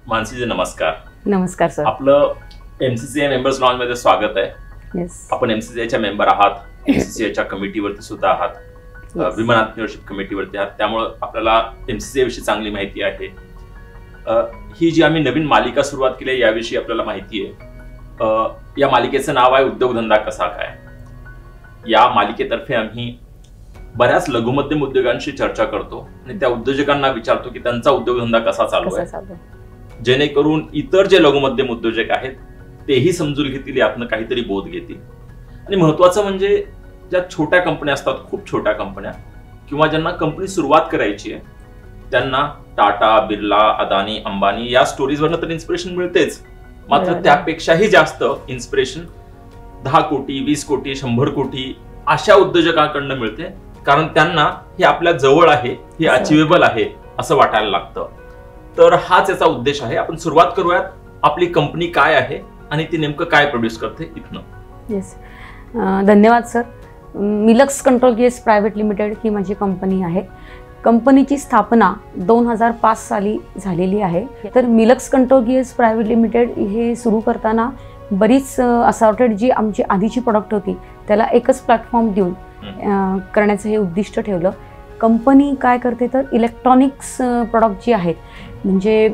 मानसीजी नमस्कार. नमस्कार सर. आपलं MCCI मेंबर्स लॉन्च मध्ये स्वागत आहे. आपण MCCIच्या मेंबर आहात, MCCIच्या कमिटीवरती सुद्धा आहात, विमन एंटरप्रेन्योरशिप कमिटीवरती आहात, त्यामुळे आपल्याला MCCI विषयी चांगली माहिती आहे. ही जी आम्ही नवीन मालिका सुरुवात केली आहे याविषयी आपल्याला माहिती आहे. या मालिकेचं नाव आहे उद्योगधंदा कसा काय. या मालिकेतर्फे आम्ही बऱ्याच लघुमध्यम उद्योगांशी चर्चा करतो आणि त्या उद्योजकांना विचारतो की त्यांचा उद्योगधंदा कसा चालू आहे, जेणेकरून इतर जे लघुमध्यम उद्योजक आहेत तेही समजून घेतील, यातनं काहीतरी बोध घेतील. आणि महत्वाचं म्हणजे ज्या छोट्या कंपन्या असतात, खूप छोट्या कंपन्या, किंवा ज्यांना कंपनी सुरुवात करायची आहे, त्यांना टाटा, बिर्ला, अदानी, अंबानी या स्टोरीजवरनं तर इन्स्पिरेशन मिळतेच, मात्र त्यापेक्षाही जास्त इन्स्पिरेशन 10 कोटी, 20 कोटी, 100 कोटी अशा उद्योजकांकडनं मिळते. कारण त्यांना हे आपल्या जवळ आहे, हे अचिवेबल आहे असं वाटायला लागतं. तर हाच याचा उद्देश आहे. आपण सुरुवात करूयात. आपली कंपनी काय आहे आणि ती नेमकं काय प्रोड्यूस करते इथनं. येस, धन्यवाद सर. मिलक्स कंट्रोल गिअर्स प्रायव्हेट लिमिटेड ही माझी कंपनी आहे. कंपनीची स्थापना 2005 साली झालेली आहे. तर मिलक्स कंट्रोल गिअर्स प्रायव्हेट लिमिटेड हे सुरू करताना बरीच असॉर्टेड जी आमची आधीची प्रोडक्ट होती त्याला एकच प्लॅटफॉर्म देऊन करण्याचं हे उद्दिष्ट ठेवलं. कंपनी काय करते तर इलेक्ट्रॉनिक्स प्रोडक्ट जी आहेत, म्हणजे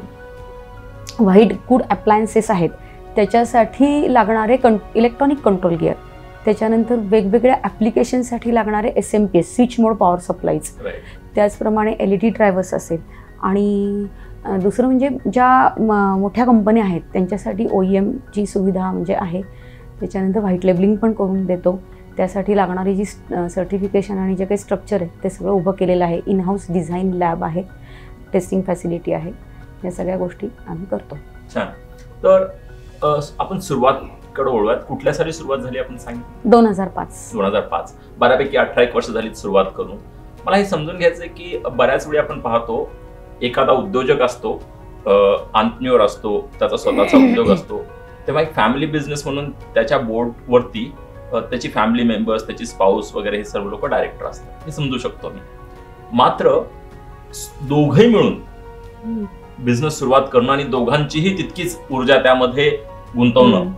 व्हाईट गुड अप्लायन्सेस आहेत, त्याच्यासाठी लागणारे इलेक्ट्रॉनिक कंट्रोल गिअर, त्याच्यानंतर वेगवेगळ्या ॲप्लिकेशनसाठी लागणारे SMPS स्विच मोड पॉवर सप्लाईज, त्याचप्रमाणे LED ड्रायव्हर्स असेल, आणि दुसरं म्हणजे ज्या मोठ्या कंपन्या आहेत त्यांच्यासाठी OEM ची सुविधा म्हणजे आहे. त्याच्यानंतर व्हाईट लेबलिंग पण करून देतो. त्यासाठी लागणारी जी सर्टिफिकेशन आणि जे काही स्ट्रक्चर आहे ते सगळं उभं केलेलं आहे. इन हाऊस डिझाईन लॅब आहे, टेस्टिंग फॅसिलिटी आहे, या सगळ्या गोष्टी आम्ही करतो. छान. तर आपण सुरुवातकडे वळूयात. कुठल्या साली सुरुवात झाली आपण सांगितलं? 2005. बऱ्यापैकी 18 वर्ष झाली सुरुवात करून. मला हे समजून घ्यायचंय की बऱ्याच वेळी आपण पाहतो एखादा उद्योजक असतो, एंटरप्रेन्योर असतो, त्याचा स्वतःचा उद्योग असतो, तेव्हा एक फॅमिली बिझनेस म्हणून त्याच्या बोर्डवरती त्याची फॅमिली मेंबर्स, त्याची स्पाऊस वगैरे हे सर्व लोक डायरेक्टर असतात, हे समजू शकतो मी. मात्र दोघंही मिळून बिझनेस सुरुवात करणं आणि दोघांचीही तितकीच ऊर्जा त्यामध्ये गुंतवणं,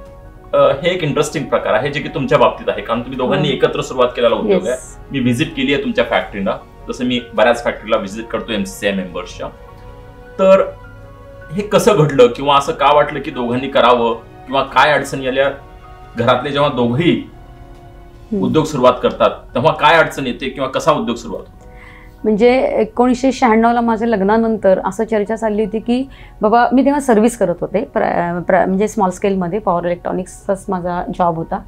हे एक इंटरेस्टिंग प्रकार आहे जे की तुमच्या बाबतीत आहे. कारण तुम्ही दोघांनी एकत्र सुरुवात केलेला उद्योग आहे. मी व्हिजिट केली आहे तुमच्या फॅक्टरीला, जसं मी बऱ्याच फॅक्टरीला व्हिजिट करतो MCCI मेंबर्सच्या. तर हे कसं घडलं किंवा असं का वाटलं की दोघांनी करावं, किंवा काय अडचणी आल्या घरातले जेव्हा दोघंही उद्योग सुरुवात करतात तेव्हा काय अडचण येते किंवा कसा उद्योग सुरुवात होतो? म्हणजे 1996ला माझ्या लग्नानंतर असं चर्चा चालली होती की बाबा, मी तेव्हा सर्व्हिस करत होते, म्हणजे स्मॉल स्केलमध्ये पॉवर इलेक्ट्रॉनिक्सचाच माझा जॉब होता.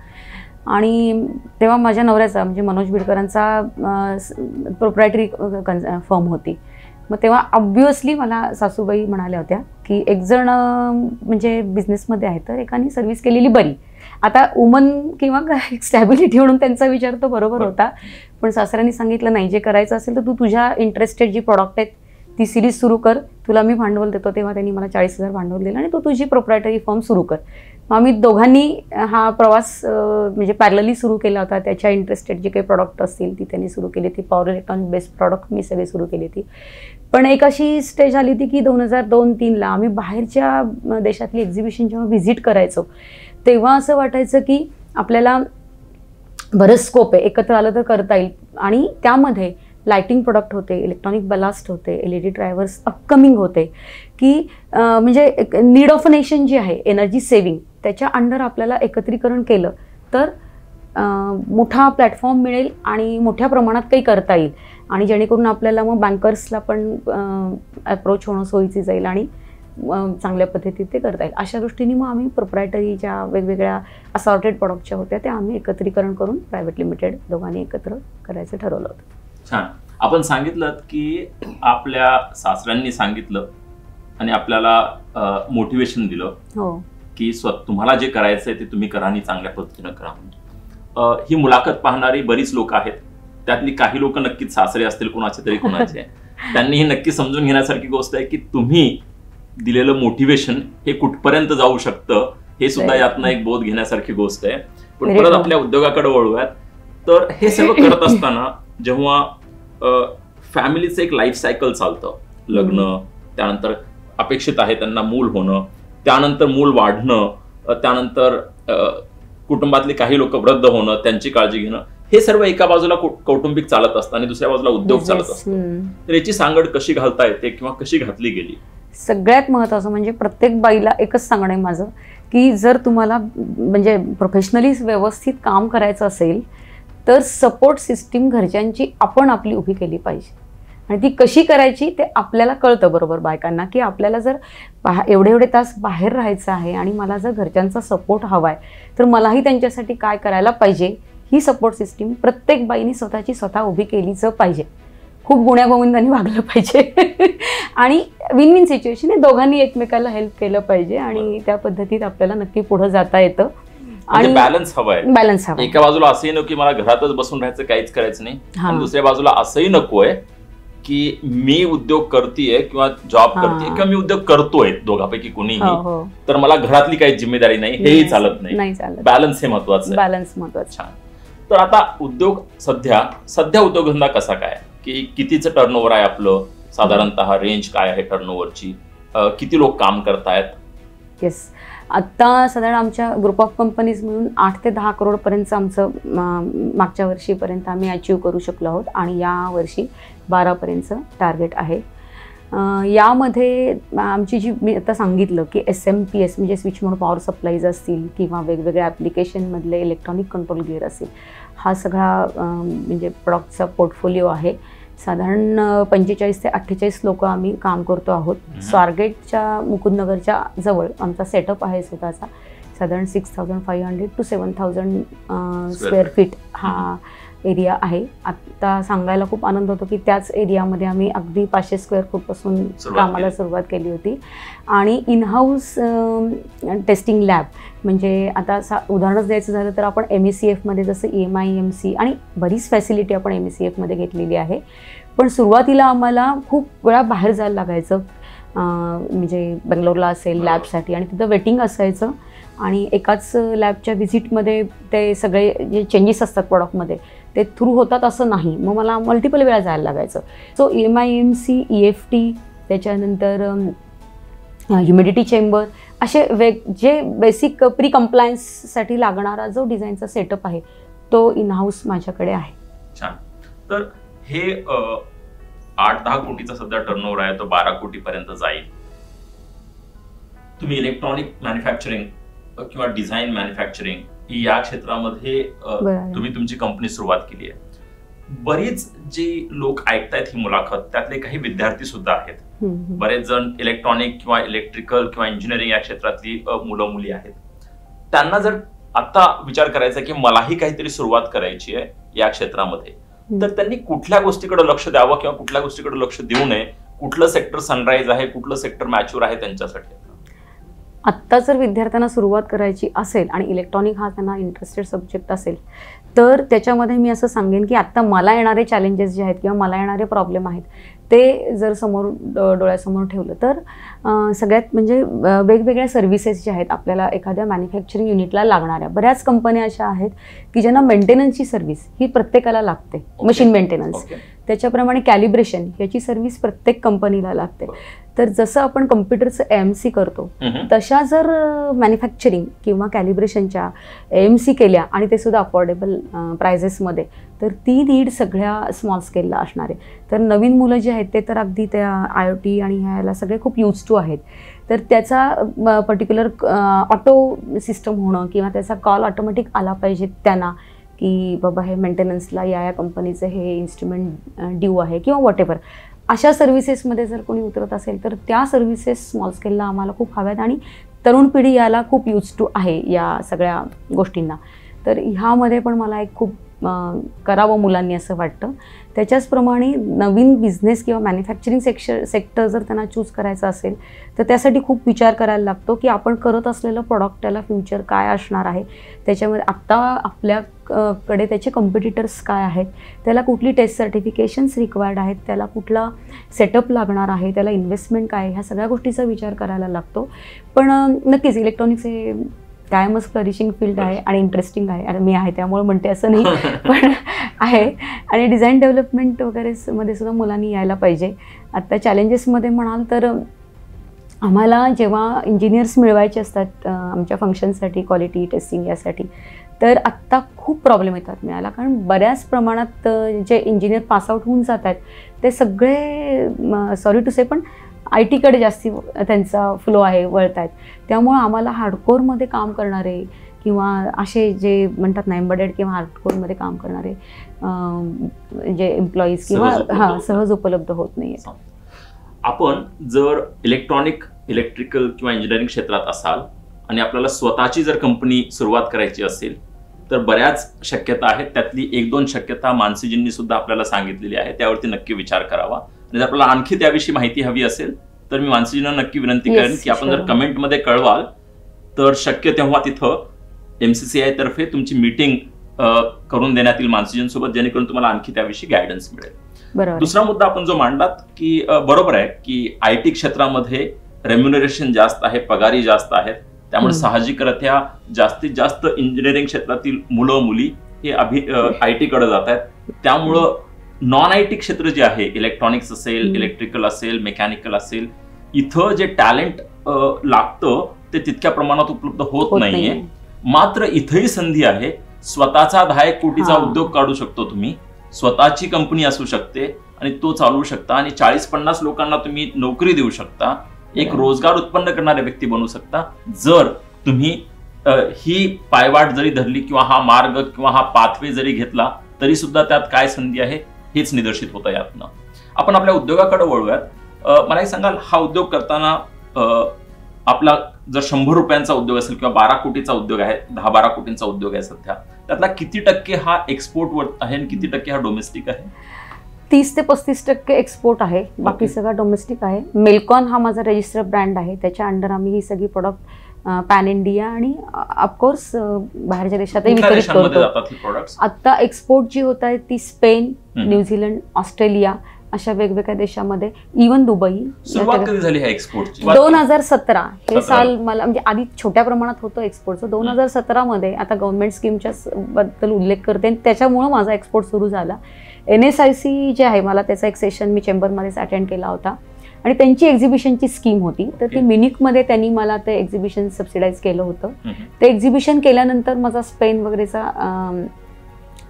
आणि तेव्हा माझ्या नवऱ्याचा म्हणजे मनोज बिडकरांचा प्रोप्रायटरी फर्म होती. मग तेव्हा ऑब्व्हियसली मला सासूबाई म्हणाल्या होत्या की एक जण म्हणजे बिझनेसमध्ये आहे तर एकाने सर्व्हिस केलेली बरी. आता वुमन किंवा स्टॅबिलिटी म्हणून त्यांचा विचार तो बरोबर होता, पण सासऱ्यांनी सांगितलं नाही, जे करायचं असेल तर तू तुझ्या इंटरेस्टेड जी प्रॉडक्ट आहेत ती सिरीज सुरू कर, तुला मी भांडवल देतो. तेव्हा त्यांनी मला 40,000 भांडवल दिलं आणि तू तुझी प्रोप्रायटरी फर्म सुरू कर. मग आम्ही दोघांनी हा प्रवास म्हणजे पॅरलली सुरू केला होता. त्याच्या इंटरेस्टेड जे काही प्रॉडक्ट असतील ती त्यांनी सुरू केली, ती पॉवर इलेक्ट्रॉनिक बेस्ड प्रॉडक्ट मी सगळे सुरू केली ती. पण एक अशी स्टेज आली होती की 2002-03ला आम्ही बाहेरच्या देशातली एक्झिबिशन जेव्हा व्हिजिट करायचो तेव्हा असं वाटायचं की आपल्याला बरंच स्कोप आहे, एकत्र आलं तर करता येईल. आणि त्यामध्ये लाइटिंग प्रोडक्ट होते, इलेक्ट्रॉनिक बलास्ट होते, LED ड्रायव्हर्स अपकमिंग होते, की म्हणजे नीड ऑफ अ नेशन जी आहे एनर्जी सेव्हिंग, त्याच्या अंडर आपल्याला एकत्रीकरण केलं तर मोठा प्लॅटफॉर्म मिळेल आणि मोठ्या प्रमाणात काही करता येईल. आणि जेणेकरून आपल्याला मग बँकर्सला पण अप्रोच होणं सोयीची जाईल आणि चांगल्या पद्धतीत ते करता येईल. अशा दृष्टीने मग आम्ही प्रोप्रायटरीच्या वेगवेगळ्या असॉर्टेड प्रॉडक्टच्या होत्या त्या आम्ही एकत्रीकरण करून प्रायव्हेट लिमिटेड दोघांनी एकत्र करायचं ठरवलं होतं. छान. आपण सांगितलं की आपल्या सासऱ्यांनी सांगितलं आणि आपल्याला मोटिवेशन दिलं. हो. की तुम्हाला जे करायचंय ते तुम्ही करा आणि चांगल्या पद्धतीनं करा. ही मुलाखत पाहणारी बरीच लोक आहेत, त्यातली काही लोक नक्कीच सासरे असतील कोणाचे तरी कोणाचे. त्यांनी हे नक्की समजून घेण्यासारखी गोष्ट आहे की तुम्ही दिलेलं मोटिवेशन हे कुठपर्यंत जाऊ शकतं, हे सुद्धा यातनं एक बोध घेण्यासारखी गोष्ट आहे. पण परत आपल्या उद्योगाकडे वळूयात. तर हे सर्व करत असताना जेव्हा फॅमिलीचं एक लाईफ सायकल चालतं, लग्न, त्यानंतर अपेक्षित आहे त्यांना मूल होणं, त्यानंतर मूल वाढणं, त्यानंतर कुटुंबातले काही लोक वृद्ध होणं, त्यांची काळजी घेणं, हे सर्व एका बाजूला कौटुंबिक चालत असतं आणि दुसऱ्या बाजूला उद्योग चालत असतो. तर याची सांगड कशी घालता येते किंवा कशी घातली गेली? सगळ्यात महत्त्वाचं म्हणजे प्रत्येक बाईला एकच सांगणं आहे माझं की जर तुम्हाला म्हणजे प्रोफेशनली व्यवस्थित काम करायचं असेल तर सपोर्ट सिस्टीम घरच्यांची आपण आपली उभी केली पाहिजे. आणि ती कशी करायची ते आपल्याला कळतं बरोबर बायकांना, की आपल्याला जर एवढे तास बाहेर राहायचं आहे आणि मला जर घरच्यांचा सपोर्ट हवा आहे तर मलाही त्यांच्यासाठी काय करायला पाहिजे, ही सपोर्ट सिस्टीम प्रत्येक बाईने स्वतः उभी केलीच पाहिजे. खूप गुण्यागोविंदांनी वागलं पाहिजे आणि विन विन सिच्युएशन आहे, दोघांनी एकमेकाला हेल्प केलं पाहिजे आणि त्या पद्धतीत आपल्याला नक्की पुढे जाता येतं. आणि बॅलन्स हवाय, बॅलन्स हवा. एका बाजूला असंही नको की मला घरातच बसून राहायचं, काहीच करायचं नाही, आणि दुसऱ्या बाजूला असंही नकोय की मी उद्योग करतेय किंवा जॉब करतेय किंवा मी उद्योग करतोय, दोघांपैकी कोणीही, तर मला घरातली काही जिम्मेदारी नाही, हेही चालत नाही. बॅलन्स हे महत्वाचं, बॅलन्स महत्वाचं. छान. तर आता उद्योग सध्या उद्योगधंदा कसा काय, की कितीचं टर्नओव्हर आहे आपलं, साधारणतः रेंज काय आहे टर्नओव्हरची, किती लोक काम करतायत? येस, आत्ता साधारण आमच्या ग्रुप ऑफ कंपनीज मिळून 8 ते 10 करोडपर्यंत आमचं मागच्या वर्षीपर्यंत आम्ही अचीव्ह करू शकलो आहोत आणि या वर्षी 12पर्यंतचं टार्गेट आहे. यामध्ये आमची जी मी आता सांगितलं की SMPS म्हणजे स्विच मोड पॉवर सप्लाईज असतील किंवा वेगवेगळ्या ॲप्लिकेशनमधले इलेक्ट्रॉनिक कंट्रोल गिअर असेल, हा सगळा म्हणजे प्रॉडक्टचा पोर्टफोलिओ आहे. साधारण 45 ते 48 लोक आम्ही काम करतो आहोत. स्वारगेटच्या मुकुंदनगरच्या जवळ आमचा सेटअप आहे स्वतःचा. साधारण 6500 to 7000 स्क्वेअर फीट हा एरिया आहे. आत्ता सांगायला खूप आनंद होतो की त्याच एरियामध्ये आम्ही अगदी 500 स्क्वेअर फूटपासून कामाला सुरुवात केली होती. आणि इनहाऊस टेस्टिंग लॅब म्हणजे आता उदाहरणच द्यायचं झालं तर आपण MECFमध्ये जसं EMI-EMC आणि बरीच फॅसिलिटी आपण MECFमध्ये घेतलेली आहे. पण सुरुवातीला आम्हाला खूप वेळा बाहेर जायला लागायचं, म्हणजे बेंगलोरला असेल लॅबसाठी, आणि तिथं वेटिंग असायचं आणि एकाच लॅबच्या व्हिजिटमध्ये ते सगळे जे चेंजेस असतात प्रॉडक्टमध्ये ते थ्रू होतात असं नाही. मग मला मल्टिपल वेळा जायला लागायचं. सो EMI-EMC, EFT, त्याच्यानंतर ह्युमिडिटी चेंबर, असे जे बेसिक प्री कम्प्लायन्ससाठी लागणारा जो डिझाईनचा सेटअप आहे तो इनहाऊस माझ्याकडे आहे. छान. तर हे 8-10 कोटीचा सध्या टर्नओव्हर आहे, तो 12 कोटीपर्यंत जाईल. तुम्ही इलेक्ट्रॉनिक मॅन्युफॅक्चरिंग किंवा डिझाईन मॅन्युफॅक्चरिंग या क्षेत्रामध्ये तुम्ही तुमची कंपनी सुरुवात केली आहे. बरीच जी लोक ऐकतायत ही मुलाखत त्यातले काही विद्यार्थी सुद्धा आहेत. बरेच जण इलेक्ट्रॉनिक किंवा इलेक्ट्रिकल किंवा इंजिनिअरिंग या क्षेत्रातली मुलं मुली आहेत. त्यांना जर आता विचार करायचा की मलाही काहीतरी सुरुवात करायची आहे या क्षेत्रामध्ये, तर त्यांनी कुठल्या गोष्टीकडे लक्ष द्यावं किंवा कुठल्या गोष्टीकडे लक्ष देऊ नये? कुठलं सेक्टर सनराईज आहे, कुठलं सेक्टर मॅच्युअर आहे त्यांच्यासाठी? आत्ता जर विद्यार्थ्यांना सुरुवात करायची असेल आणि इलेक्ट्रॉनिक हा त्यांना इंटरेस्टेड सब्जेक्ट असेल तर त्याच्यामध्ये मी असं सांगेन की आत्ता मला येणारे चॅलेंजेस जे आहेत किंवा मला येणारे प्रॉब्लेम आहेत ते जर समोर डोळ्यासमोर ठेवलं तर सगळ्यात म्हणजे वेगवेगळ्या सर्व्हिसेस ज्या आहेत आपल्याला एखाद्या मॅन्युफॅक्चरिंग युनिटला लागणाऱ्या बऱ्याच कंपन्या अशा आहेत की ज्यांना मेंटेनन्सची सर्व्हिस ही प्रत्येकाला लागते. मशीन मेंटेनन्स, त्याच्याप्रमाणे कॅलिब्रेशन याची सर्व्हिस प्रत्येक कंपनीला लागते. तर जसं आपण कम्प्युटरचं AMC करतो तशा जर मॅन्युफॅक्चरिंग किंवा कॅलिब्रेशनच्या AMC केल्या आणि ते सुद्धा अफोर्डेबल प्राइजेसमध्ये, तर ती नीड सगळ्या स्मॉल स्केलला असणार आहे. तर नवीन मुलं जे आहेत ते तर अगदी त्या IoT आणि ह्याला सगळे खूप यूज टू आहेत. तर त्याचा पर्टिक्युलर ऑटो सिस्टम होणं किंवा त्याचा कॉल ऑटोमॅटिक आला पाहिजे त्यांना की बाबा हे मेंटेनन्सला या कंपनीचं हे इन्स्ट्रुमेंट ड्यू आहे किंवा वॉटेवर, अशा सर्व्हिसेसमध्ये जर कोणी उतरत असेल तर त्या सर्व्हिसेस स्मॉल स्केलला आम्हाला खूप हव्यात आणि तरुण पिढी याला खूप यूज टू आहे या सगळ्या गोष्टींना. तर ह्यामध्ये पण मला एक खूप करावं मुलांनी असं वाटतं. त्याच्याचप्रमाणे नवीन बिझनेस किंवा मॅन्युफॅक्चरिंग सेक्टर जर त्यांना चूज करायचं असेल तर त्यासाठी खूप विचार करायला लागतो की आपण करत असलेलं प्रॉडक्ट त्याला फ्युचर काय असणार आहे, त्याच्यामध्ये आत्ता आपल्याकडे त्याचे कॉम्पिटिटर्स काय आहेत, त्याला कुठली टेस्ट सर्टिफिकेशन्स रिक्वायर्ड आहेत, त्याला कुठला सेटअप लागणार आहे, त्याला इन्व्हेस्टमेंट काय, ह्या सगळ्या गोष्टीचा विचार करायला लागतो. पण नक्कीच इलेक्ट्रॉनिक्स हे कायमच फ्लरिशिंग फील्ड आहे आणि इंटरेस्टिंग आहे. आणि मी आहे त्यामुळे म्हणते असं नाही, पण आहे. आणि डिझाईन डेव्हलपमेंट वगैरे मध्ये सुद्धा मुलांनी यायला पाहिजे. आत्ता चॅलेंजेसमध्ये म्हणाल तर आम्हाला जेव्हा इंजिनियर्स मिळवायचे असतात आमच्या फंक्शनसाठी, क्वालिटी टेस्टिंग यासाठी, तर आत्ता खूप प्रॉब्लेम येतात मिळायला. कारण बऱ्याच प्रमाणात जे इंजिनियर पासआउट होऊन जात आहेत ते सगळे सॉरी टू से पण IT कडे जास्ती त्यांचा फ्लो आहे, वळत आहेत. त्यामुळं आम्हाला हार्डकोरमध्ये काम करणारे किंवा असे जे म्हणतात ना एम्बेडेड किंवा हार्डकोरमध्ये काम करणारे जे एम्प्लॉईज किंवा सहज उपलब्ध होत नाही. आपण जर इलेक्ट्रिकल किंवा इंजिनिअरिंग क्षेत्रात असाल आणि आपल्याला स्वतःची जर कंपनी सुरुवात करायची असेल तर बऱ्याच शक्यता आहेत. त्यातली 1-2 शक्यता मानसीजींनी सुद्धा आपल्याला सांगितलेली आहे, त्यावरती नक्की विचार करावा. आणि जर आपल्याला आणखी त्याविषयी माहिती हवी असेल तर मी मानसीजींना नक्की विनंती करेन की आपण जर कमेंटमध्ये कळवाल तर शक्य तेव्हा तिथं MCCI तर्फे तुमची मीटिंग करून देण्यात येईल मानसीजींसोबत, जेणेकरून तुम्हाला आणखी त्याविषयी गायडन्स मिळेल. दुसरा मुद्दा आपण जो मांडलात की बरोबर आहे की IT क्षेत्रामध्ये रेम्युनरेशन जास्त आहे, पगारी जास्त आहेत, त्यामुळे साहजिकरित्या जास्तीत जास्त इंजिनिअरिंग क्षेत्रातील मुलं मुली हे IT कडे जात आहेत. त्यामुळं नॉन IT क्षेत्र जे आहे, इलेक्ट्रॉनिक्स असेल, इलेक्ट्रिकल असेल, मेकॅनिकल असेल, इथं जे टॅलेंट लागतं ते तितक्या प्रमाणात उपलब्ध होत नाहीये. मात्र इथंही संधी आहे. स्वतःचा 10 कोटीचा उद्योग काढू शकतो तुम्ही, स्वतःची कंपनी असू शकते आणि तो चालवू शकता आणि 40-50 लोकांना तुम्ही नोकरी देऊ शकता, एक रोजगार उत्पन्न करणारे व्यक्ती बनवू शकता जर तुम्ही ही पायवाट जरी धरली किंवा हा मार्ग किंवा हा पाथवे जरी घेतला तरी सुद्धा त्यात काय संधी आहे हेच निदर्शित होतं यातनं. आपण आपल्या उद्योगाकडे वळूयात. मला एक सांगाल, हा उद्योग करताना आपला जर 100 रुपयांचा उद्योग असेल किंवा 12 कोटीचा उद्योग आहे, 10-12 कोटींचा उद्योग आहे सध्या, त्यातला किती टक्के हा एक्सपोर्टवर आहे आणि किती टक्के हा डोमेस्टिक आहे? 30 ते 35% एक्सपोर्ट आहे, बाकी सगळं डोमेस्टिक आहे. मेलकॉन हा माझा रजिस्टर्ड ब्रँड आहे, त्याच्या अंडर आम्ही ही सगळी प्रोडक्ट पॅन इंडिया आणि ऑफकोर्स बाहेरच्या देशातही वितरित करतो. आता एक्सपोर्ट जी होत आहे ती स्पेन, न्यूझीलंड, ऑस्ट्रेलिया अशा वेगवेगळ्या देशामध्ये, इव्हन दुबई. सुरुवात कधी झाली ह्या एक्सपोर्टची? 2017 हे साल मला, म्हणजे आधी छोट्या प्रमाणात होतं एक्सपोर्टचं. 2017 मध्ये आता गव्हर्नमेंट स्कीमच्या बद्दल उल्लेख करते आणि त्याच्यामुळे माझा एक्सपोर्ट सुरू झाला. NSIC जे आहे, मला त्याचा एक सेशन मी चेंबरमध्येच अटेंड केला होता आणि त्यांची एक्झिबिशनची स्कीम होती, तर ती म्युनिकमध्ये त्यांनी मला ते एक्झिबिशन सबसिडाईज केलं होतं. ते एक्झिबिशन केल्यानंतर माझा स्पेन वगैरेचा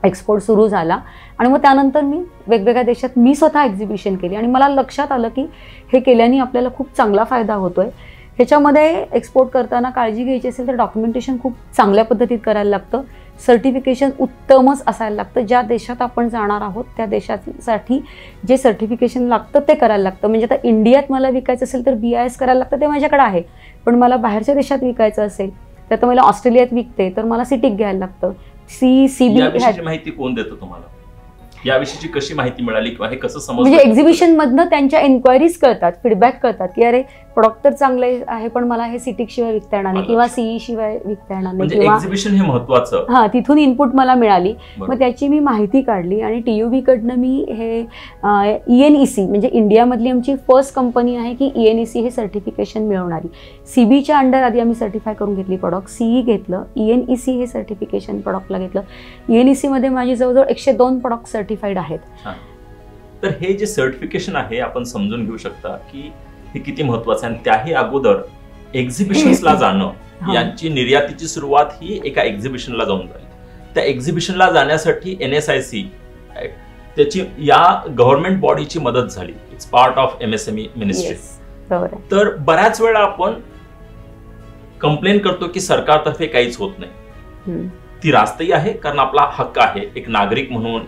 एक्सपोर्ट सुरू झाला आणि मग त्यानंतर मी वेगवेगळ्या देशात मी स्वतः एक्झिबिशन केली आणि मला लक्षात आलं की हे केल्याने आपल्याला खूप चांगला फायदा होतोय. ह्याच्यामध्ये एक्सपोर्ट करताना काळजी घ्यायची असेल तर डॉक्युमेंटेशन खूप चांगल्या पद्धतीत करायला लागतं, सर्टिफिकेशन उत्तमच असायला लागतं. ज्या देशात आपण जाणार आहोत त्या देशासाठी जे सर्टिफिकेशन लागतं ते करायला लागतं. म्हणजे आता इंडियात मला विकायचं असेल तर BIS करायला लागतं, ते माझ्याकडे आहे. पण मला बाहेरच्या देशात विकायचं असेल तर आता मला ऑस्ट्रेलियात विकते तर मला सिटिक घ्यायला लागतं. याविषयीची माहिती कोण देतं तुम्हाला? याविषयीची कशी माहिती मिळाली किंवा हे कसं समजलं? म्हणजे एक्झिबिशन मधनं त्यांच्या एन्क्वायरीज कळतात, फीडबॅक कळतात की अरे प्रोडक्ट तर चांगलं आहे पण मला हे सिटिक शिवाय विकता येणार नाही किंवा CE शिवाय विकता येणार नाही किंवा एक्झिबिशन हे महत्त्वाचं. हा, तिथून इनपुट मला मिळाली. मग त्याची मी माहिती काढली आणि TUV कडनं मी हे ENEC म्हणजे इंडियामधली आमची फर्स्ट कंपनी आहे की ENEC हे सर्टिफिकेशन मिळवणारी. CBच्या अंडर आधी आम्ही सर्टिफाय करून घेतली प्रोडक्ट, CE घेतलं, ENEC हे सर्टिफिकेशन प्रोडक्टला घेतलं. ENEC मध्ये माझी जवळजवळ 102 प्रोडक्ट सर्टिफाईड आहेत. तर हे जे सर्टिफिकेशन आहे आपण समजून घेऊ शकता की हे किती महत्वाचं आहे. आणि त्याही अगोदर एक्झिबिशन्सला जाणं, यांची निर्यातीची सुरुवात ही एका एक्झिबिशनला जाऊन झाली. त्या एक्झिबिशनला जाण्यासाठी NSIC त्याची या गव्हर्नमेंट बॉडीची मदत झाली. It's part of MSME ministry. तर बऱ्याच वेळा आपण कंप्लेन करतो की सरकारतर्फे काहीच होत नाही. ती रास्तही आहे, कारण आपला हक्क आहे, एक नागरिक म्हणून,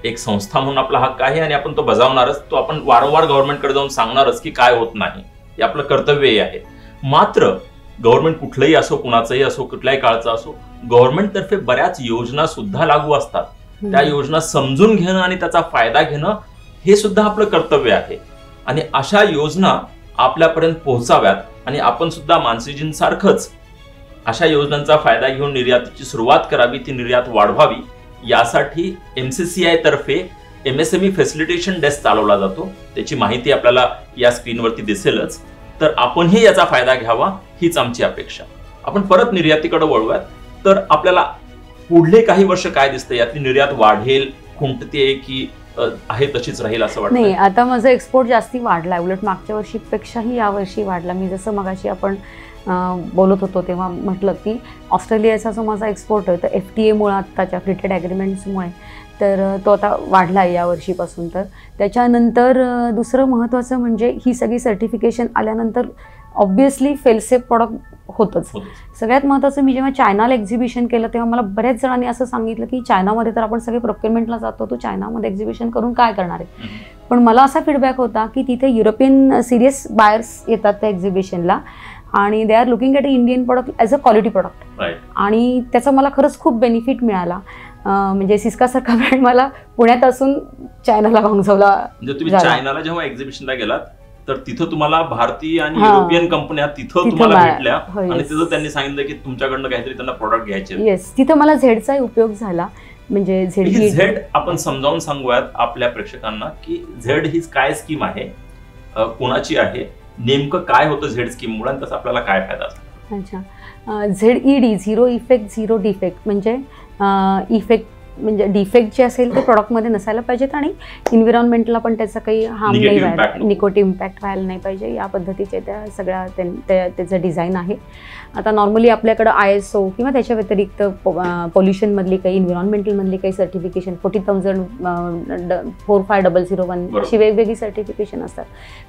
एक संस्था म्हणून आपला हक्क आहे आणि आपण तो बजावणारच. तो आपण वारंवार गव्हर्नमेंटकडे जाऊन सांगणारच की काय होत नाही, हे आपलं कर्तव्यही आहे. मात्र गव्हर्नमेंट कुठलंही असो, कुणाचंही असो, कुठल्याही काळचं असो, गव्हर्नमेंटतर्फे बऱ्याच योजना सुद्धा लागू असतात. त्या योजना समजून घेणं आणि त्याचा फायदा घेणं हे सुद्धा आपलं कर्तव्य आहे. आणि अशा योजना आपल्यापर्यंत पोहोचाव्यात आणि आपण सुद्धा मानसीजींसारखंच अशा योजनांचा फायदा घेऊन निर्यातीची सुरुवात करावी, ती निर्यात वाढवावी, यासाठी MCCI तर्फे MSME फॅसिलिटेशन डेस्क चालवला जातो. त्याची माहिती आपल्याला या स्क्रीनवरती दिसेलच. तर आपणही याचा फायदा घ्यावा हीच आमची अपेक्षा. आपण परत निर्यातीकडे वळूयात. तर आपल्याला पुढले काही वर्ष काय दिसतं? यातली निर्यात वाढेल, खुंटते की आहे तशीच राहील असं वाटतं? नाही, आता माझा एक्सपोर्ट जास्ती वाढला, उलट मागच्या वर्षीपेक्षाही यावर्षी वाढला. मी जसं मगाशी आपण बोलत होतो तेव्हा म्हटलं की ऑस्ट्रेलियाचा जो माझा एक्सपोर्ट आहे तर FTA आत्ताच्या फ्री ट्रेड ॲग्रीमेंट्समुळे तर तो आता वाढला आहे यावर्षीपासून. तर त्याच्यानंतर दुसरं महत्त्वाचं म्हणजे ही सगळी सर्टिफिकेशन आल्यानंतर ऑब्व्हियसली फेलसेफ प्रॉडक्ट होतंच. सगळ्यात महत्त्वाचं, मी जेव्हा चायनाला एक्झिबिशन केलं तेव्हा मला बऱ्याच जणांनी असं सांगितलं की चायनामध्ये तर आपण सगळे प्रोक्युरमेंटला जातो, तो चायनामध्ये एक्झिबिशन करून काय करणार आहे. पण मला असा फीडबॅक होता की तिथे युरोपियन सिरियस बायर्स येतात त्या एक्झिबिशनला आणि they are looking at Indian product as a quality product. आणि त्याचा मला खरंच खूप बेनिफिट मिळाला. म्हणजे सिस्कासारखा ब्रँड मला पुण्यात असून चायनाला गांगझवला. म्हणजे तुम्ही चायनाला जेव्हा एक्झिबिशनला गेलात तर तिथं तुम्हाला भारतीय आणि युरोपियन कंपन्या तिथं तुम्हाला भेटल्या आणि तिथं त्यांनी सांगितलं की तुमच्याकडनं काहीतरी त्यांना प्रोडक्ट घ्यायचे. येस, तिथं मला झेडचा उपयोग झाला. म्हणजे झेड आपण समजावून सांगूयात आपल्या प्रेक्षकांना की झेड ही काय स्कीम आहे, कोणाची आहे, नेमकं काय होतं झेड स्कीम मुळे, त्याचा आपल्याला काय फायदा झाला? अच्छा, ZED zero effect zero defect म्हणजे इफेक्ट म्हणजे डिफेक्ट जे असेल ते प्रॉडक्टमध्ये नसायला पाहिजेत आणि इन्व्हायरमेंटला पण त्याचा काही हार्म नाही व्हायला, निगेटिव्ह इम्पॅक्ट व्हायला नाही पाहिजे, या पद्धतीचे त्या सगळ्या त्याचं डिझाईन आहे. आता नॉर्मली आपल्याकडं ISO किंवा त्याच्या व्यतिरिक्त पोल्युशनमधली काही, इन्व्हायरमेंटलमधली काही सर्टिफिकेशन 40,000-45001 अशी वेगवेगळी सर्टिफिकेशन असतात.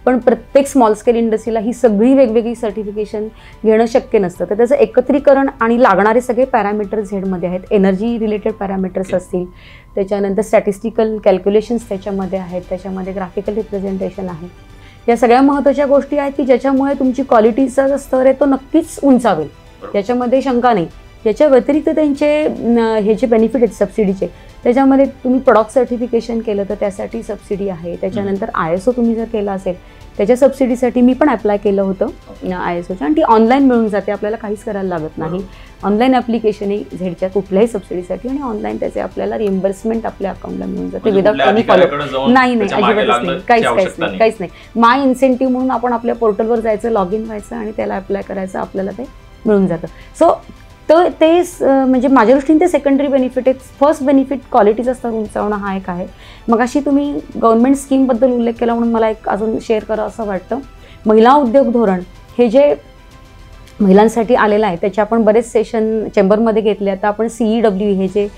पण प्रत्येक स्मॉल स्केल इंडस्ट्रीला ही सगळी वेगवेगळी सर्टिफिकेशन घेणं शक्य नसतं. तर त्याचं एकत्रीकरण आणि लागणारे सगळे पॅरामीटर झेडमध्ये आहेत. एनर्जी रिलेटेड पॅरामीटर्स असतील, त्याच्यानंतर स्टॅटिस्टिकल कॅल्क्युलेशन्स त्याच्यामध्ये आहेत, त्याच्यामध्ये ग्राफिकल रिप्रेझेंटेशन आहे. या सगळ्या महत्त्वाच्या गोष्टी आहेत की ज्याच्यामुळे तुमची क्वालिटीचा जो स्तर आहे तो नक्कीच उंचावेल, याच्यामध्ये शंका नाही. याच्या व्यतिरिक्त त्यांचे हे जे बेनिफिट आहेत सबसिडीचे, त्याच्यामध्ये तुम्ही प्रॉडक्ट सर्टिफिकेशन केलं तर त्यासाठी सबसिडी आहे. त्याच्यानंतर ISO तुम्ही जर केला असेल त्याच्या सबसिडीसाठी मी पण अप्लाय केलं होतं ISOच्या, आणि ती ऑनलाईन मिळून जाते, आपल्याला काहीच करायला लागत नाही. ऑनलाईन ॲप्लिकेशन आहे झेडच्या कुठल्याही सबसिडीसाठी आणि ऑनलाईन त्याचे आपल्याला रिएम्बर्समेंट आपल्या अकाउंटला मिळून जाते विदाउट एनी फॉलो. नाही, अजिबातच नाही, काहीच नाही. माय इन्सेंटिव्ह म्हणून आपण आपल्या पोर्टलवर जायचं, लॉग इन व्हायचं आणि त्याला अप्लाय करायचं, आपल्याला ते मिळून जातं. सो तर ते म्हणजे माझ्या दृष्टीने ते सेकंडरी बेनिफिट आहेत. फर्स्ट बेनिफिट क्वालिटीचा स्तर उंचावणं हा एक आहे. मग अशी तुम्ही गव्हर्नमेंट स्कीमबद्दल उल्लेख केला म्हणून मला एक अजून शेअर करा असं वाटतं. महिला उद्योग धोरण हे जे महिलांसाठी आलेलं आहे त्याचे आपण बरेच सेशन चेंबरमध्ये घेतले. आता आपण CEW हे जे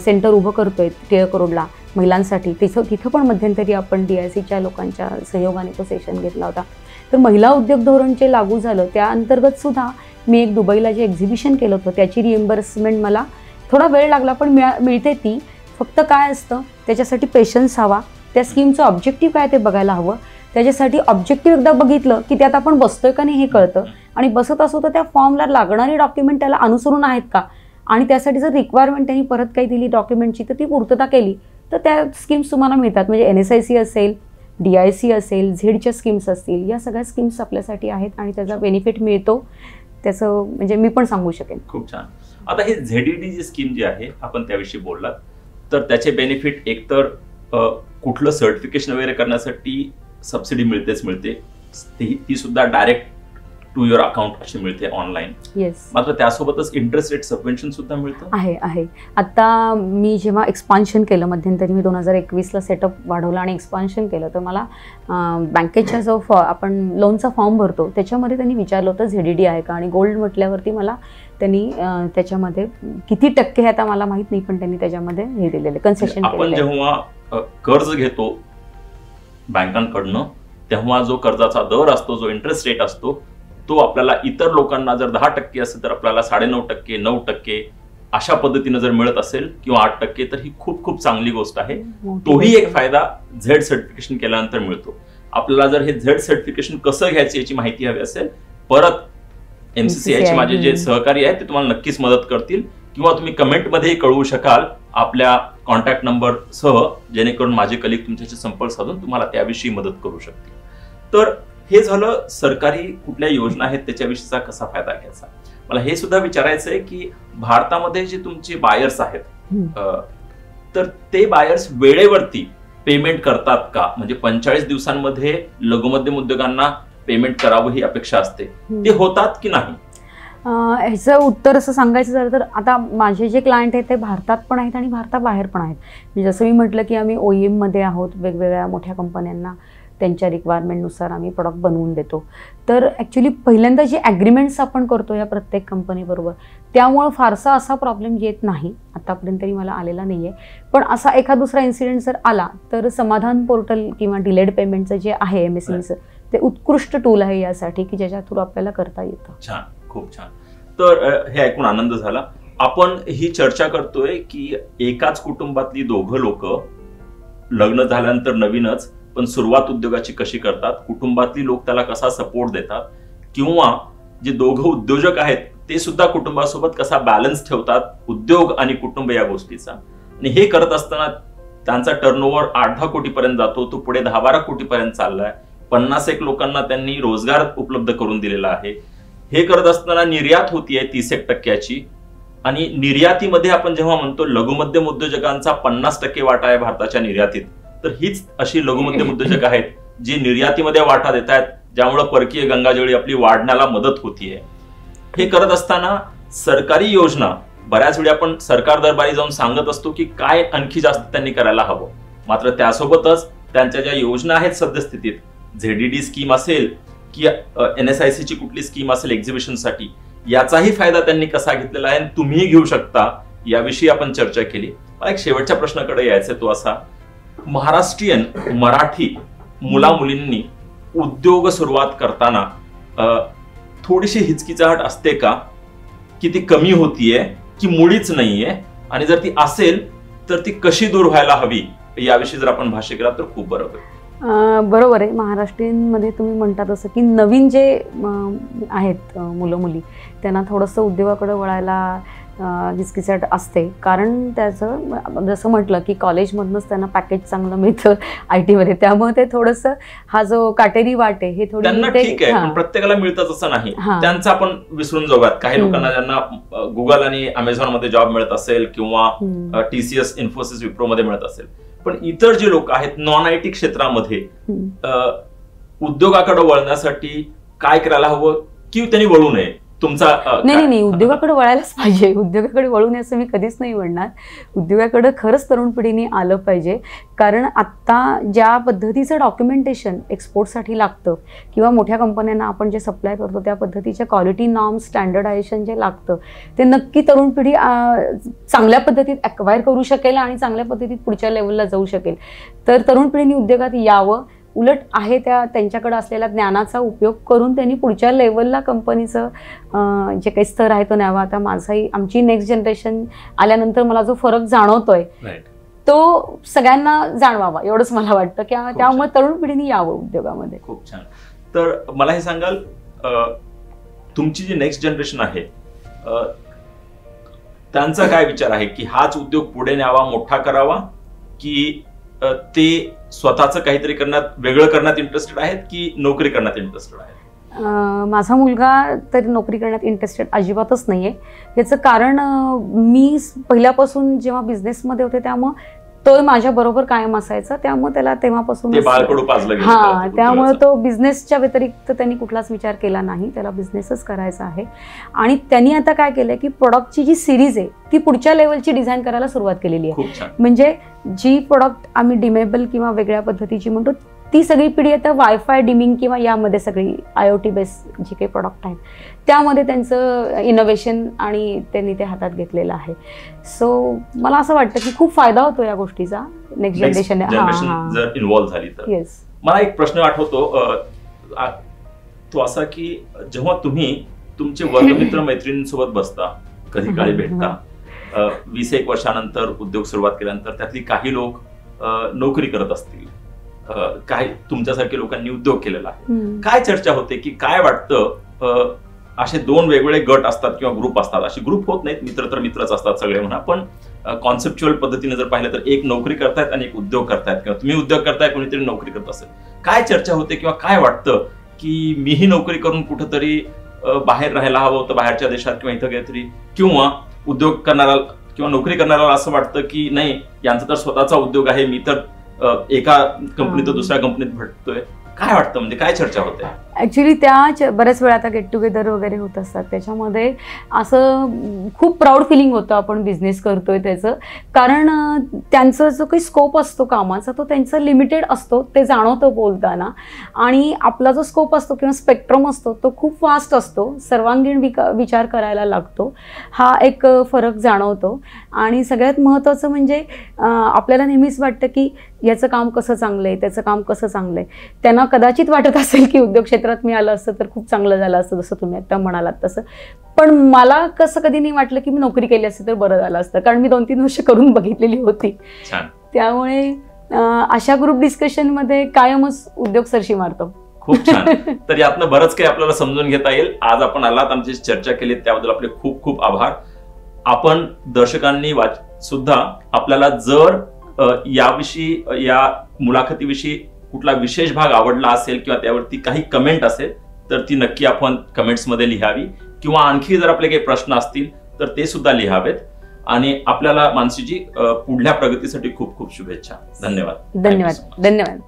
सेंटर उभं करतोय टिळक रोडला महिलांसाठी, तिथं पण मध्यंतरी आपण DICच्या लोकांच्या सहयोगाने तो सेशन घेतला होता. तर महिला उद्योग धोरण जे लागू झालं त्या अंतर्गत सुद्धा मी एक दुबईला जे एक्झिबिशन केलं होतं त्याची रिएम्बर्समेंट मला थोडा वेळ लागला पण मिळते ती. फक्त काय असतं त्याच्यासाठी पेशन्स हवा, त्या स्कीमचं ऑब्जेक्टिव्ह काय ते बघायला हवं. त्याच्यासाठी ऑब्जेक्टिव्ह एकदा बघितलं की त्यात आपण बसतोय का नाही हे कळतं, आणि बसत असो तर त्या फॉर्मला लागणारी डॉक्युमेंट त्याला अनुसरून आहेत का, आणि त्यासाठी जर रिक्वायरमेंट त्यांनी परत काही दिली डॉक्युमेंटची तर ती पूर्तता केली तर त्या स्कीम्स तुम्हाला मिळतात. म्हणजे NSIC असेल, DIC असेल, झेडच्या स्कीम्स असतील, या सगळ्या स्कीम्स आपल्यासाठी आहेत आणि त्याचा बेनिफिट मिळतो. त्याचं म्हणजे मी पण सांगू शकेन. खूप छान. आता हे ZED जी स्कीम जी आहे आपण त्याविषयी बोललात, तर त्याचे बेनिफिट एकतर कुठलं सर्टिफिकेशन वगैरे करण्यासाठी सबसिडी मिळतेच मिळते, ती सुद्धा डायरेक्ट टू युअर अकाउंट अशी मिळते ऑनलाईन. येस, मात्र त्यासोबतच इंटरेस्ट रेट सबवेन्शन सुद्धा मिळतं. आहे. आता मी जेव्हा एक्सपान्शन केलं मध्यंतरी, मी 2021ला सेटअप वाढवला आणि एक्सपान्शन केलं, तर मला बँकेच्या जो आपण लोनचा फॉर्म भरतो त्याच्यामध्ये त्यांनी विचारलं होतं ZED आहे का, आणि गोल्ड म्हटल्यावरती मला त्यांनी त्याच्यामध्ये किती टक्के आता मला माहीत नाही, पण त्यांनी त्याच्यामध्ये हे दिलेले कन्सेशन केलेले. आपण जेव्हा कर्ज घेतो बँकांकडनं तेव्हा जो कर्जाचा दर असतो, जो इंटरेस्ट रेट असतो, तो आपल्याला इतर लोकांना जर 10% असेल तर आपल्याला 9.5%, 9% अशा पद्धतीने जर मिळत असेल किंवा 8%, तर ही खूप खूप चांगली गोष्ट आहे. तोही एक फायदा झेड सर्टिफिकेशन केल्यानंतर मिळतो. आपल्याला जर हे झेड सर्टिफिकेशन कसं घ्यायचं याची माहिती हवी असेल, परत MCCI माझे जे सहकारी आहेत ते तुम्हाला नक्कीच मदत करतील, किंवा तुम्ही कमेंटमध्ये कळवू शकाल आपल्या कॉन्टॅक्ट नंबर सह, जेणेकरून माझे कलिग तुमच्याशी संपर्क साधून तुम्हाला त्याविषयी मदत करू शकतील. तर हे झालं सरकारी कुठल्या योजना आहेत त्याच्याविषयीचा कसा फायदा घ्यायचा. मला हे सुद्धा विचारायचं आहे की भारतामध्ये जे तुमचे बायर्स आहेत तर ते बायर्स वेळेवरती पेमेंट करतात का? म्हणजे 45 दिवसांमध्ये लघु मध्यम उद्योगांना पेमेंट करावं ही अपेक्षा असते, ते होतात की नाही? ह्याचं उत्तर असं सांगायचं झालं तर आता माझे जे क्लायंट आहेत ते भारतात पण आहेत आणि भारताबाहेर पण आहेत. म्हणजे जसं मी म्हटलं की आम्ही OEMमध्ये आहोत, वेगवेगळ्या मोठ्या कंपन्यांना त्यांच्या रिक्वायरमेंटनुसार आम्ही प्रॉडक्ट बनवून देतो. तर ॲक्च्युली पहिल्यांदा जे ॲग्रीमेंट्स आपण करतो या प्रत्येक कंपनीबरोबर, त्यामुळं फारसा असा प्रॉब्लेम येत नाही, आतापर्यंत तरी मला आलेला नाही आहे. पण असा एखाद दुसरा इन्सिडेंट जर आला तर समाधान पोर्टल किंवा डिलेड पेमेंटचं जे आहे MSMEचं, ते उत्कृष्ट टूल आहे यासाठी की ज्याच्या थ्रू आपल्याला करता येतं. छान, खूप छान. तर हे ऐकून आनंद झाला. आपण ही चर्चा करतोय की एकाच कुटुंबातली दोघं लोक लग्न झाल्यानंतर नवीनच पण सुरुवात उद्योगाची कशी करतात, कुटुंबातली लोक त्याला कसा सपोर्ट देतात, किंवा जे दोघं उद्योजक आहेत ते सुद्धा कुटुंबासोबत कसा बॅलन्स ठेवतात उद्योग आणि कुटुंब या गोष्टीचा. आणि हे करत असताना त्यांचा टर्नओव्हर 8-10 कोटीपर्यंत जातो, तो पुढे 10-12 कोटीपर्यंत चाललाय. 51 लोकांना त्यांनी रोजगार उपलब्ध करून दिलेला आहे. हे करत असताना निर्यात होतीये 30% आणि निर्यातीमध्ये आपण जेव्हा म्हणतो लघुमध्यम उद्योजकांचा 50% वाटा आहे भारताच्या निर्यातीत, तर हीच अशी लघुमध्यम उद्योजक आहेत जे निर्यातीमध्ये वाटा देत आहेत, ज्यामुळे परकीय गंगाजळी आपली वाढण्याला मदत होतीये. हे करत असताना सरकारी योजना बऱ्याच वेळी आपण सरकार दरबारी जाऊन सांगत असतो की काय आणखी जास्त त्यांनी करायला हवं. मात्र त्यासोबतच त्यांच्या ज्या योजना आहेत सद्यस्थितीत, ZDD स्कीम असेल की NSIC ची कुठली स्कीम असेल एक्झिबिशनसाठी, याचाही फायदा त्यांनी कसा घेतलेला आहे तुम्हीही घेऊ शकता, याविषयी आपण चर्चा केली. मला एक शेवटच्या प्रश्नाकडे यायचं, तो असा, महाराष्ट्रीयन मराठी मुला मुलींनी उद्योग सुरुवात करताना थोडीशी हिचकिचाहट असते का, की ती कमी होतीये की मुळीच नाहीये, आणि जर ती असेल तर ती कशी दूर व्हायला हवी, याविषयी जर आपण भाष्य केला तर खूप बरं होईल. बरोबर आहे. महाराष्ट्रीयनमध्ये तुम्ही म्हणतात असं की नवीन जे आहेत मुलं मुली, त्यांना थोडंसं उद्योगाकडे वळायला हिचकिचाट असते. कारण त्याचं जसं म्हटलं की कॉलेजमधनंच त्यांना पॅकेज चांगलं मिळतं IT मध्ये, त्यामुळे ते थोडंसं हा जो काटेरी वाट आहे हे थोडी ठीक आहे, पण प्रत्येकाला मिळतच असं नाही. त्यांचं आपण विसरून जाऊयात. काही लोकांना ज्यांना गुगल आणि Amazon मध्ये जॉब मिळत असेल किंवा TCS, इन्फोसिस, विप्रो मध्ये मिळत असेल, पण इतर जे लोक आहेत नॉन IT क्षेत्रामध्ये उद्योगाकडे वळण्यासाठी काय करायला हवं की त्यांनी वळू नये? तुमचा नाही, उद्योगाकडे वळायलाच पाहिजे. उद्योगाकडे वळू नये असं मी कधीच नाही म्हणणार. उद्योगाकडे खरंच तरुण पिढीने आलं पाहिजे. कारण आत्ता ज्या पद्धतीचं डॉक्युमेंटेशन एक्सपोर्टसाठी लागतं किंवा मोठ्या कंपन्यांना आपण जे सप्लाय करतो त्या पद्धतीच्या क्वालिटी नॉर्म स्टँडर्डायझेशन जे लागतं ते नक्की तरुण पिढी चांगल्या पद्धतीत ॲक्वायर करू शकेल आणि चांगल्या पद्धतीत पुढच्या लेवलला जाऊ शकेल. तर तरुण पिढीने उद्योगात यावं. उलट आहे त्यांच्याकडे असलेल्या ज्ञानाचा उपयोग करून त्यांनी पुढच्या लेवलला कंपनीचं जे काही स्तर आहे तो न्यावा. आता आमची नेक्स्ट जनरेशन आल्यानंतर मला जो फरक जाणवतोय तो सगळ्यांना जाणवावा, एवढंच मला वाटतं की त्यामुळे तरुण पिढीने यावं उद्योगामध्ये. खूप छान. तर मला हे सांगाल, तुमची जी नेक्स्ट जनरेशन आहे त्यांचा काय विचार आहे की हाच उद्योग पुढे न्यावा, मोठा करावा, की ते स्वतःचं काहीतरी वेगळं करण्यात इंटरेस्टेड आहेत की नोकरी करण्यात इंटरेस्टेड आहेत? माझा मुलगा तर नोकरी करण्यात इंटरेस्टेड अजिबातच नाहीये. याचं कारण मी पहिल्यापासून जेव्हा बिझनेसमध्ये होते त्यामुळे तो माझ्या बरोबर कायम असायचा, त्यामुळे त्याला तेव्हापासून त्यामुळे तो बिझनेसच्या व्यतिरिक्त त्यांनी कुठलाच विचार केला नाही. त्याला बिझनेसच करायचा आहे. आणि त्यांनी आता काय केलंय की प्रोडक्टची जी सिरीज आहे ती पुढच्या लेवलची डिझाईन करायला सुरुवात केलेली आहे. म्हणजे जी प्रोडक्ट आम्ही डिमेबल किंवा वेगळ्या पद्धतीची म्हणतो ती सगळी पिढी आता वायफाय डिमिंग किंवा यामध्ये सगळी IoT बेस जी काही प्रोडक्ट आहेत त्यामध्ये त्यांचं इनोव्हेशन आणि त्यांनी ते हातात घेतलेलं आहे. सो मला असं वाटतं की खूप फायदा होतो या गोष्टीचा नेक्स्ट जनरेशन जर इन्व्हॉल्व्ह झाली तर. येस. मला एक प्रश्न आठवतो तो असा की जेव्हा तुम्ही तुमचे वर्गमित्र मैत्रिणींसोबत बसता, कधी काळी भेटता, 20-1 वर्षानंतर उद्योग सुरुवात केल्यानंतर त्यातली काही लोक नोकरी करत असतील, काही तुमच्यासारखे लोकांनी उद्योग केलेला आहे, काय चर्चा होते की काय वाटतं? असे 2 वेगवेगळे गट असतात किंवा ग्रुप असतात. असे ग्रुप होत नाहीत, मित्र तर मित्रच असतात सगळे म्हणा, पण कॉन्सेप्च्युअल पद्धतीने जर पाहिलं तर एक नोकरी करतायत आणि एक उद्योग करतायत, किंवा तुम्ही उद्योग करताय, कोणीतरी नोकरी करत असेल. काय चर्चा होते किंवा काय वाटतं की मीही नोकरी करून कुठंतरी बाहेर राहायला हवं होतं, बाहेरच्या देशात किंवा इथं काहीतरी, किंवा उद्योग करणारा किंवा नोकरी करणाऱ्याला असं वाटतं की नाही यांचा तर स्वतःचा उद्योग आहे, मी तर एका कंपनीत दुसऱ्या कंपनीत भेटतोय. काय वाटतं, म्हणजे काय चर्चा होते? ॲक्च्युली त्या बऱ्याच वेळा आता गेट टुगेदर वगैरे होत असतात, त्याच्यामध्ये असं खूप प्राऊड फिलिंग होतं आपण बिझनेस करतोय त्याचं. कारण त्यांचा जो काही स्कोप असतो कामाचा तो त्यांचा लिमिटेड असतो, ते जाणवतं बोलताना. आणि आपला जो स्कोप असतो किंवा स्पेक्ट्रम असतो तो खूप वास्ट असतो, सर्वांगीण विचार करायला लागतो. हा एक फरक जाणवतो. आणि सगळ्यात महत्त्वाचं म्हणजे आपल्याला नेहमीच वाटतं की याचं काम कसं चांगलं आहे, त्याचं काम कसं चांगलं आहे. त्यांना कदाचित वाटत असेल की उद्योग क्षेत्रात मी आलं असतं तर खूप चांगलं झालं असतं, जसं तुम्ही आता म्हणालात तसं. पण मला कसं कधी नाही वाटलं की मी नोकरी केली असती तर बरं झालं असतं, कारण मी 2-3 वर्ष करून बघितलेली होती. त्यामुळे अशा ग्रुप डिस्कशनमध्ये कायमच उद्योग सरशी मारतो. खूप छान. तर यातनं बरंच काही आपल्याला समजून घेता येईल. आज आपण आलात, आमची चर्चा केली, त्याबद्दल आपले खूप खूप आभार. आपण दर्शकांनी सुद्धा आपल्याला जर याविषयी, या मुलाखतीविषयी कुठला विशेष भाग आवडला असेल किंवा त्यावरती काही कमेंट असेल तर ती नक्की आपण कमेंट्समध्ये लिहावी, किंवा आणखी जर आपले काही प्रश्न असतील तर ते सुद्धा लिहावेत. आणि आपल्याला मानसीजी पुढल्या प्रगतीसाठी खूप खूप शुभेच्छा. धन्यवाद. धन्यवाद.